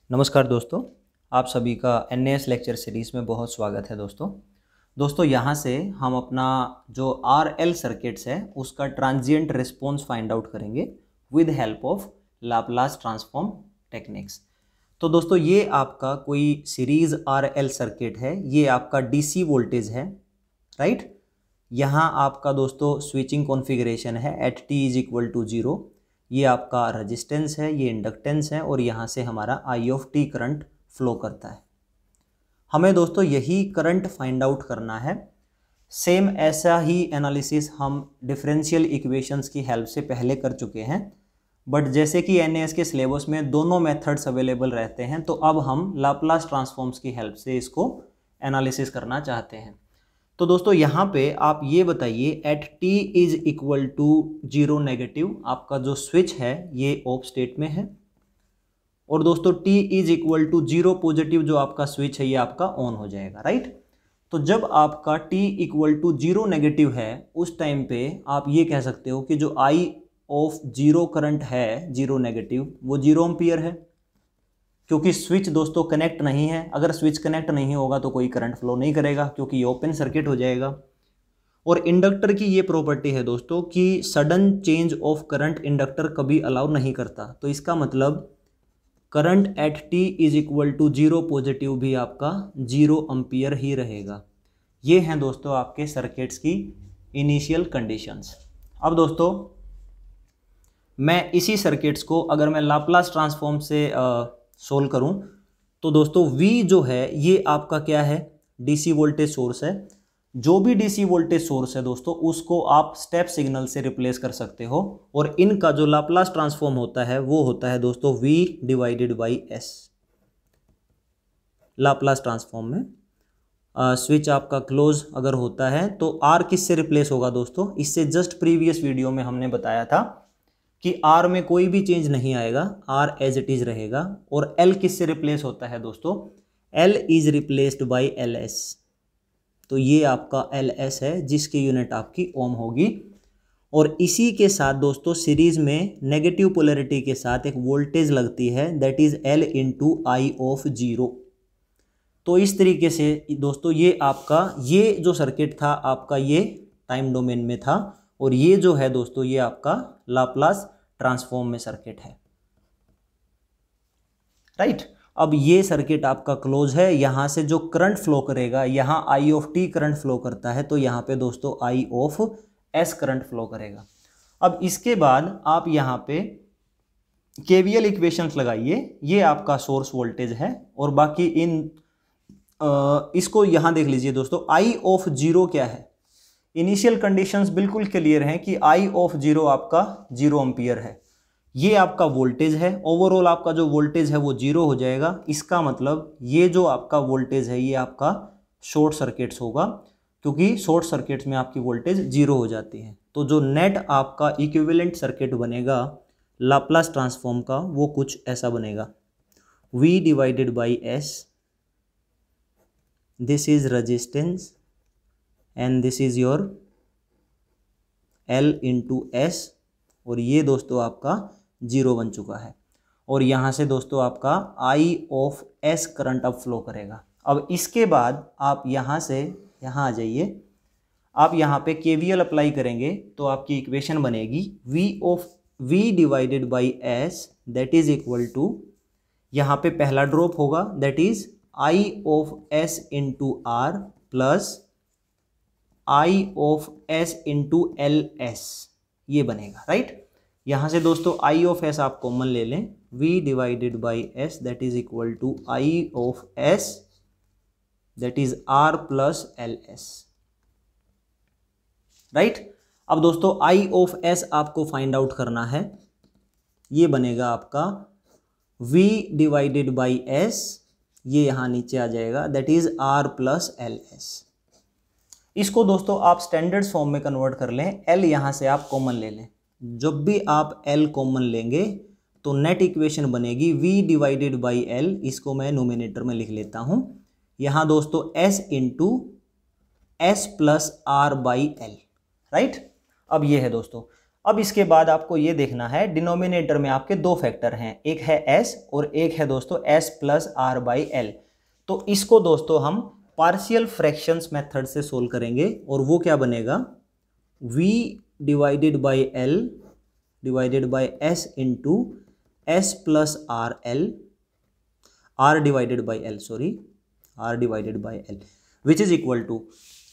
नमस्कार दोस्तों, आप सभी का एनएएस लेक्चर सीरीज़ में बहुत स्वागत है। दोस्तों यहाँ से हम अपना जो आरएल सर्किट्स है उसका ट्रांजिएंट रिस्पॉन्स फाइंड आउट करेंगे with help of Laplace transform techniques. तो दोस्तों ये आपका कोई सीरीज़ आरएल सर्किट है, ये आपका डीसी वोल्टेज है, राइट। यहाँ आपका दोस्तों स्विचिंग कॉन्फ़िगरेशन है at T is equal to 0। ये आपका रेजिस्टेंस है, ये इंडक्टेंस है और यहाँ से हमारा आई ऑफ टी करंट फ्लो करता है। हमें दोस्तों यही करंट फाइंड आउट करना है। सेम ऐसा ही एनालिसिस हम डिफरेंशियल इक्वेशंस की हेल्प से पहले कर चुके हैं, बट जैसे कि एनएएस के सिलेबस में दोनों मेथड्स अवेलेबल रहते हैं, तो अब हम लाप्लास ट्रांसफॉर्म्स की हेल्प से इसको एनालिसिस करना चाहते हैं। तो दोस्तों यहाँ पे आप ये बताइए, at T is equal to 0 negative आपका जो स्विच है ये ऑफ स्टेट में है, और दोस्तों T is equal to 0 positive जो आपका स्विच है ये आपका ऑन हो जाएगा, राइट। तो जब आपका टी इक्वल टू 0 नेगेटिव है उस टाइम पे आप ये कह सकते हो कि जो आई ऑफ 0 करंट है 0 नेगेटिव वो 0 एम्पियर है, क्योंकि स्विच दोस्तों कनेक्ट नहीं है। अगर स्विच कनेक्ट नहीं होगा तो कोई करंट फ्लो नहीं करेगा क्योंकि ये ओपन सर्किट हो जाएगा। और इंडक्टर की ये प्रॉपर्टी है दोस्तों कि sudden change of current inductor कभी अलाउ नहीं करता। तो इसका मतलब current at T is equal to 0 positive भी आपका 0 एम्पियर ही रहेगा। ये हैं दोस्तों आपके सर्किट्स की इनिशियल कंडीशंस। अब दोस्तों मैं इसी सर्किट्स को अगर मैं लाप्लास ट्रांसफॉर्म से सोल्व करूं तो दोस्तों V जो है ये आपका क्या है, डीसी वोल्टेज सोर्स है। जो भी डीसी वोल्टेज सोर्स है दोस्तों उसको आप स्टेप सिग्नल से रिप्लेस कर सकते हो, और इनका जो लाप्लास ट्रांसफॉर्म होता है वो होता है दोस्तों V divided by S। Laplace transform में स्विच आपका क्लोज अगर होता है तो R किससे रिप्लेस होगा दोस्तों, इससे जस्ट प्रीवियस वीडियो में हमने बताया था कि R में कोई भी चेंज नहीं आएगा, R एज इट इज रहेगा। और L किससे रिप्लेस होता है दोस्तों, L is replaced by LS। तो ये आपका LS है जिसकी यूनिट आपकी ओम होगी। और इसी के साथ दोस्तों सीरीज में नेगेटिव पोलैरिटी के साथ एक वोल्टेज लगती है, that is L into I of 0। तो इस तरीके से दोस्तों ये आपका ये जो सर्किट था आपका ये टाइम डोमेन में था, और ये जो है दोस्तों ये आपका लाप्लास ट्रांसफॉर्म में सर्किट है, राइट। अब ये सर्किट आपका क्लोज है, यहां से जो करंट फ्लो करेगा, यहां आई ऑफ टी करंट फ्लो करता है तो यहां पे दोस्तों आई ऑफ एस करंट फ्लो करेगा। अब इसके बाद आप यहां पे केवीएल इक्वेशंस लगाइए, ये आपका सोर्स वोल्टेज है, और बाकी इन इसको यहां देख लीजिए दोस्तों, आई ऑफ 0 क्या है। इनिशियल कंडीशंस बिल्कुल क्लियर हैं कि आई ऑफ 0 आपका 0 एम्पियर है। ये आपका वोल्टेज है, ओवरऑल आपका जो वोल्टेज है वो 0 हो जाएगा। इसका मतलब ये जो आपका वोल्टेज है ये आपका शॉर्ट सर्किट्स होगा, क्योंकि शॉर्ट सर्किट्स में आपकी वोल्टेज 0 हो जाती है। तो जो नेट आपका इक्विवेलेंट सर्किट बनेगा लाप्लास ट्रांसफॉर्म का वो कुछ ऐसा बनेगा, V divided by S, this is resistance and this is your L into S, और ये दोस्तों आपका 0 बन चुका है। और यहाँ से दोस्तों आपका I ऑफ S करंट अब फ्लो करेगा। अब इसके बाद आप यहाँ से यहाँ आ जाइए, आप यहाँ पे KVL अप्लाई करेंगे तो आपकी इक्वेशन बनेगी V divided by S that is equal to, यहाँ पे पहला ड्रॉप होगा that is I of S into R plus I of S into LS, ये बनेगा, राइट। यहां से दोस्तों I ऑफ S आप कॉमन ले लें, V divided by S that is equal to I of S that is R plus LS, right. अब दोस्तों I ऑफ S आपको फाइंड आउट करना है, ये बनेगा आपका V डिवाइडेड बाई S, ये यहां नीचे आ जाएगा that is R plus LS। इसको दोस्तों आप स्टैंडर्ड फॉर्म में कन्वर्ट कर लें, L यहाँ से आप कॉमन ले लें। जब भी आप L कॉमन लेंगे तो नेट इक्वेशन बनेगी V डिवाइडेड बाई L, इसको मैं नोमिनेटर में लिख लेता हूँ। यहाँ दोस्तों S into S plus R by L, right. अब ये है दोस्तों, अब इसके बाद आपको ये देखना है, डिनोमिनेटर में आपके दो फैक्टर हैं, एक है s और एक है दोस्तों s plus R by L. तो इसको दोस्तों हम पार्शियल फ्रैक्शंस मेथड से सोल्व करेंगे और वो क्या बनेगा, v divided by l divided by s into s plus R L, r divided by l, sorry r divided by l, which is equal to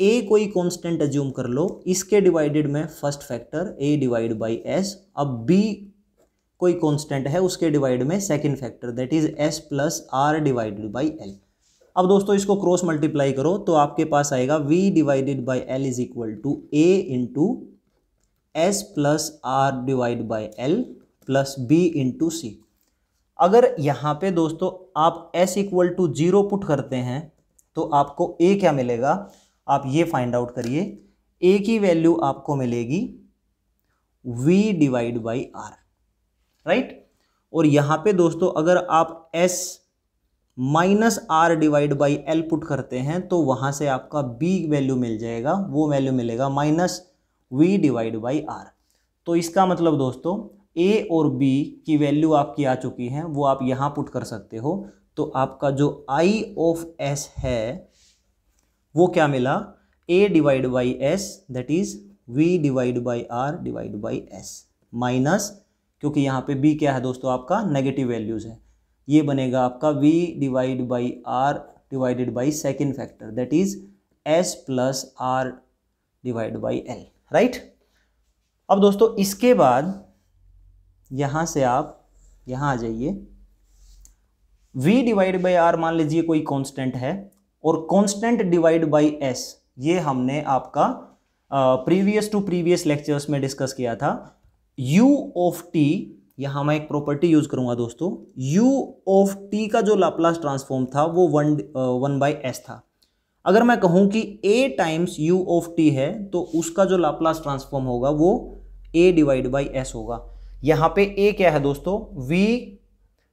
a कोई कांस्टेंट अज्यूम कर लो, इसके डिवाइडेड में first factor a divide by s, अब b कोई constant है उसके divide में second factor that is s plus r divided by l। अब दोस्तों इसको क्रॉस मल्टीप्लाई करो तो आपके पास आएगा v divided by l is equal to a into s plus r divide by l plus b into c। अगर यहाँ पे दोस्तों आप s इक्वल टू 0 पुट करते हैं तो आपको a क्या मिलेगा, आप ये फाइंड आउट करिए, a की वैल्यू आपको मिलेगी v divide by r, right. और यहाँ पे दोस्तों अगर आप s minus R divide by L put करते हैं तो वहां से आपका b वैल्यू मिल जाएगा, वो वैल्यू मिलेगा minus v divide by r। तो इसका मतलब दोस्तों a और b की वैल्यू आपकी आ चुकी हैं, वो आप यहाँ पुट कर सकते हो। तो आपका जो I ऑफ s है वो क्या मिला, a divide by s that is v divide by r divide by s minus, क्योंकि यहाँ पे b क्या है दोस्तों आपका नेगेटिव वैल्यूज है, ये बनेगा आपका v divide by r divided by second factor that is s plus r divide by l, right. अब दोस्तों इसके बाद यहाँ से आप यहाँ आ जाइए, v डिवाइड बाई r मान लीजिए कोई कांस्टेंट है और कांस्टेंट डिवाइड बाई s ये हमने आपका प्रीवियस टू प्रीवियस लेक्चर्स में डिस्कस किया था। u ऑफ t, यहाँ मैं एक प्रॉपर्टी यूज करूंगा दोस्तों, u ऑफ t का जो लाप्लास ट्रांसफॉर्म था वो 1 बाई s था। अगर मैं कहूँ कि a times u of t है तो उसका जो लाप्लास ट्रांसफॉर्म होगा वो a डिवाइड बाई s होगा। यहाँ पे a क्या है दोस्तों, v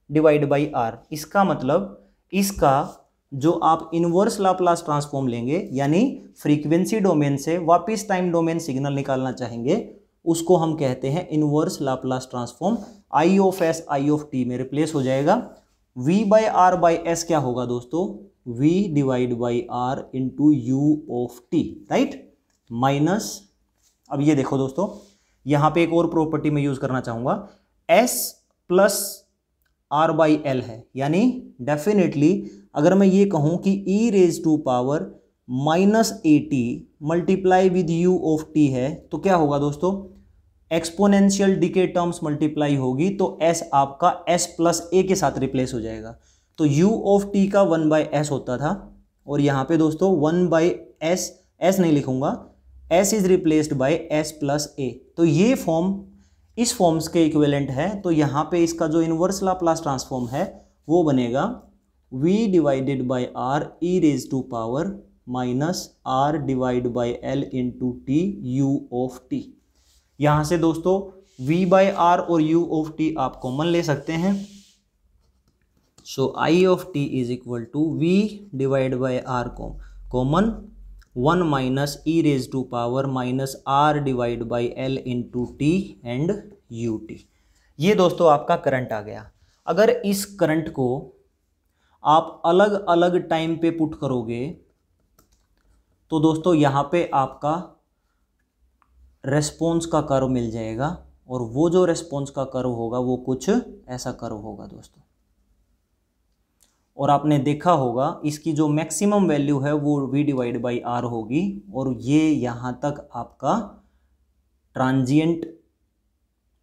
डिवाइड बाई r, इसका मतलब इसका जो आप इनवर्स लाप्लास ट्रांसफॉर्म लेंगे यानी फ्रीक्वेंसी डोमेन से वापस टाइम डोमेन सिग्नल निकालना चाहेंगे, उसको हम कहते हैं inverse Laplace transform. I of s I of t में रिप्लेस हो जाएगा, v by R by s क्या होगा दोस्तों, v divide by r into U of t, right, minus, अब ये देखो दोस्तों यहाँ पे एक और प्रॉपर्टी में यूज करना चाहूंगा, s plus r by L है, यानी डेफिनेटली अगर मैं ये कहूँ कि e raise to power minus AT multiply with u of t है तो क्या होगा दोस्तों, एक्सपोनेंशियल डिके टर्म्स मल्टीप्लाई होगी तो s आपका s प्लस a के साथ रिप्लेस हो जाएगा। तो u ऑफ t का 1 बाई s होता था और यहाँ पे दोस्तों 1 बाई s नहीं लिखूंगा, s is replaced by s plus a। तो ये फॉर्म इस फॉर्म्स के इक्विवेलेंट है, तो यहाँ पे इसका जो इनवर्स लाप्लास ट्रांसफॉर्म है वो बनेगा v divided by r e raise to power minus r divide by l into t u of t। यहाँ से दोस्तों v बाई r और u ऑफ t आप कॉमन ले सकते हैं, so I of t is equal to v divide by r common 1 minus e raise to power minus r divide by l into t and ut। ये दोस्तों आपका current आ गया। अगर इस करंट को आप अलग अलग टाइम पे पुट करोगे तो दोस्तों यहाँ पे आपका रेस्पॉन्स का कर्व मिल जाएगा और वो जो रेस्पॉन्स का कर्व होगा वो कुछ ऐसा कर्व होगा दोस्तों। और आपने देखा होगा इसकी जो मैक्सिमम वैल्यू है वो v डिवाइड बाई r होगी और ये यहाँ तक आपका ट्रांजिएंट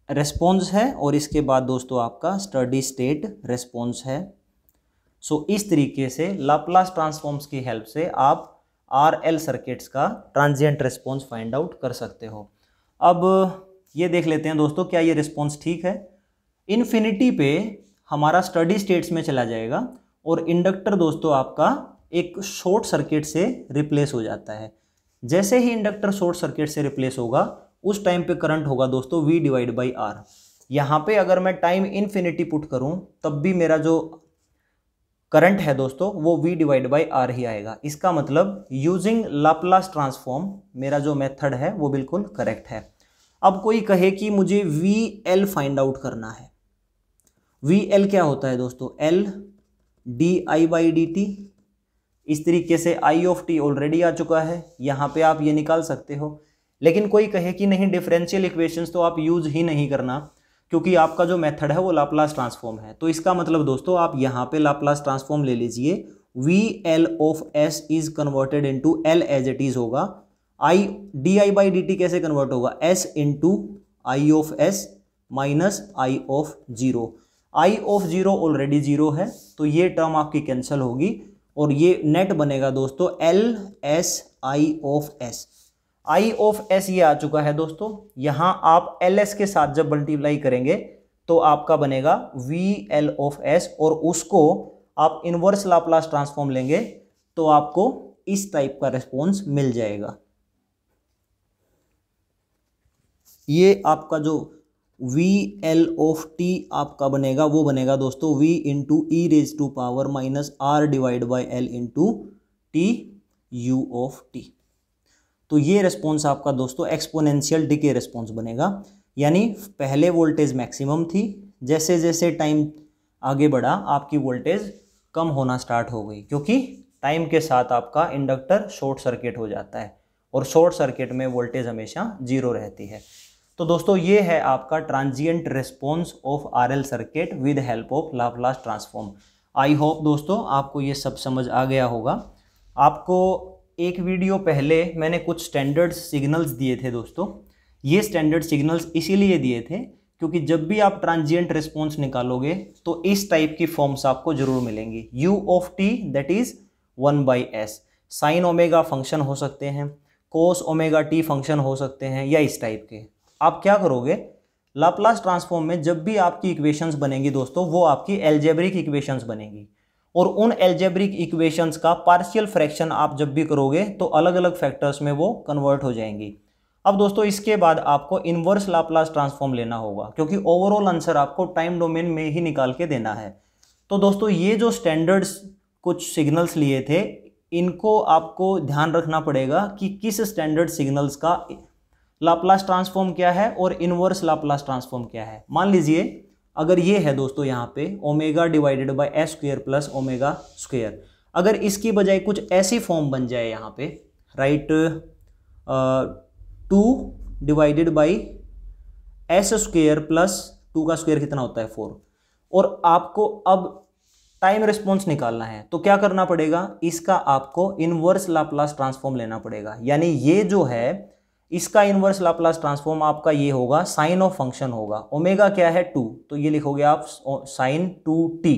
रेस्पॉन्स है और इसके बाद दोस्तों आपका स्टडी स्टेट रेस्पॉन्स है। सो इस तरीके से लाप्लास ट्रांसफॉर्म्स की हेल्प से आप RL सर्किट्स का ट्रांजिएंट रिस्पॉन्स फाइंड आउट कर सकते हो। अब ये देख लेते हैं दोस्तों क्या ये रिस्पॉन्स ठीक है। इन्फिनिटी पे हमारा स्टडी स्टेट्स में चला जाएगा और इंडक्टर दोस्तों आपका एक शॉर्ट सर्किट से रिप्लेस हो जाता है। जैसे ही इंडक्टर शॉर्ट सर्किट से रिप्लेस होगा उस टाइम पे करंट होगा दोस्तों v डिवाइड बाई r। यहाँ पे अगर मैं टाइम इन्फिनिटी पुट करूँ तब भी मेरा जो करंट है दोस्तों वो v डिवाइड बाई r ही आएगा। इसका मतलब यूजिंग लाप्लास ट्रांसफॉर्म मेरा जो मेथड है वो बिल्कुल करेक्ट है। अब कोई कहे कि मुझे वी एल फाइंड आउट करना है। वी एल क्या होता है दोस्तों, L D I by D T. इस तरीके से आई ऑफ टी ऑलरेडी आ चुका है, यहाँ पे आप ये निकाल सकते हो। लेकिन कोई कहे कि नहीं डिफरेंशियल इक्वेशंस तो आप यूज ही नहीं करना, क्योंकि आपका जो मेथड है वो लाप्लास ट्रांसफॉर्म है। तो इसका मतलब दोस्तों आप यहाँ पे लाप्लास ट्रांसफॉर्म ले लीजिए। V L of S is converted into L as it is होगा। I D I by D T कैसे कन्वर्ट होगा, S into I of S minus I of zero. I of zero already zero है, तो ये term आपकी cancel होगी और ये नेट बनेगा दोस्तों L S I of S. I of S ये आ चुका है दोस्तों। यहां आप एल एस के साथ जब मल्टीप्लाई करेंगे तो आपका बनेगा वी एल ऑफ एस, और उसको आप इनवर्स लाप्लास ट्रांसफॉर्म लेंगे तो आपको इस टाइप का रिस्पॉन्स मिल जाएगा। ये आपका जो वी एल ऑफ टी आपका बनेगा वो बनेगा दोस्तों V into E raise to power minus R divide by L into T U of T. तो ये रिस्पॉन्स आपका दोस्तों एक्सपोनेंशियल डिके रिस्पॉन्स बनेगा, यानी पहले वोल्टेज मैक्सिमम थी, जैसे जैसे टाइम आगे बढ़ा आपकी वोल्टेज कम होना स्टार्ट हो गई, क्योंकि टाइम के साथ आपका इंडक्टर शॉर्ट सर्किट हो जाता है और शॉर्ट सर्किट में वोल्टेज हमेशा जीरो रहती है। तो दोस्तों ये है आपका transient response of RL circuit with help of Laplace transform. I hope दोस्तों आपको ये सब समझ आ गया होगा। आपको एक वीडियो पहले मैंने कुछ स्टैंडर्ड सिग्नल्स दिए थे दोस्तों। ये स्टैंडर्ड सिग्नल्स इसीलिए दिए थे क्योंकि जब भी आप ट्रांजिएंट रिस्पॉन्स निकालोगे तो इस टाइप की फॉर्म्स आपको जरूर मिलेंगी। You of T that is 1/s, sine omega function हो सकते हैं, कोस ओमेगा टी फंक्शन हो सकते हैं, या इस टाइप के। आप क्या करोगे, लाप्लास ट्रांसफॉर्म में जब भी आपकी इक्वेशंस बनेंगी दोस्तों वो आपकी एल्जेब्रिक इक्वेशंस बनेंगी, और उन एल्जेब्रिक इक्वेशंस का पार्शियल फ्रैक्शन आप जब भी करोगे तो अलग अलग फैक्टर्स में वो कन्वर्ट हो जाएंगी। अब दोस्तों इसके बाद आपको इनवर्स लाप्लास ट्रांसफॉर्म लेना होगा, क्योंकि ओवरऑल आंसर आपको टाइम डोमेन में ही निकाल के देना है। तो दोस्तों ये जो स्टैंडर्ड्स कुछ सिग्नल्स लिए थे, इनको आपको ध्यान रखना पड़ेगा कि किस स्टैंडर्ड सिग्नल्स का लाप्लास ट्रांसफॉर्म क्या है और इनवर्स लाप्लास ट्रांसफॉर्म क्या है। मान लीजिए अगर ये है दोस्तों यहाँ पे omega divided by S square plus omega square, अगर इसकी बजाय कुछ ऐसी फॉर्म बन जाए यहाँ पे, right, 2 divided by S square plus 2 का स्क्वायर कितना होता है 4, और आपको अब टाइम रिस्पॉन्स निकालना है तो क्या करना पड़ेगा, इसका आपको इनवर्स लाप्लास ट्रांसफॉर्म लेना पड़ेगा। यानी ये जो है इसका इनवर्स लाप्लास ट्रांसफॉर्म आपका ये होगा, साइन ऑफ फंक्शन होगा, ओमेगा क्या है 2, तो ये लिखोगे आप साइन 2t।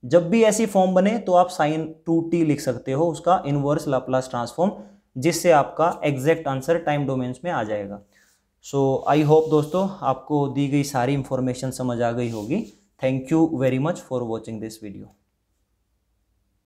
जब भी ऐसी फॉर्म बने तो आप साइन 2t लिख सकते हो, उसका इनवर्स लाप्लास ट्रांसफॉर्म, जिससे आपका एग्जैक्ट आंसर टाइम डोमेन्स में आ जाएगा। सो आई होप दोस्तों आपको दी गई सारी इंफॉर्मेशन समझ आ गई होगी। Thank you very much for watching this video.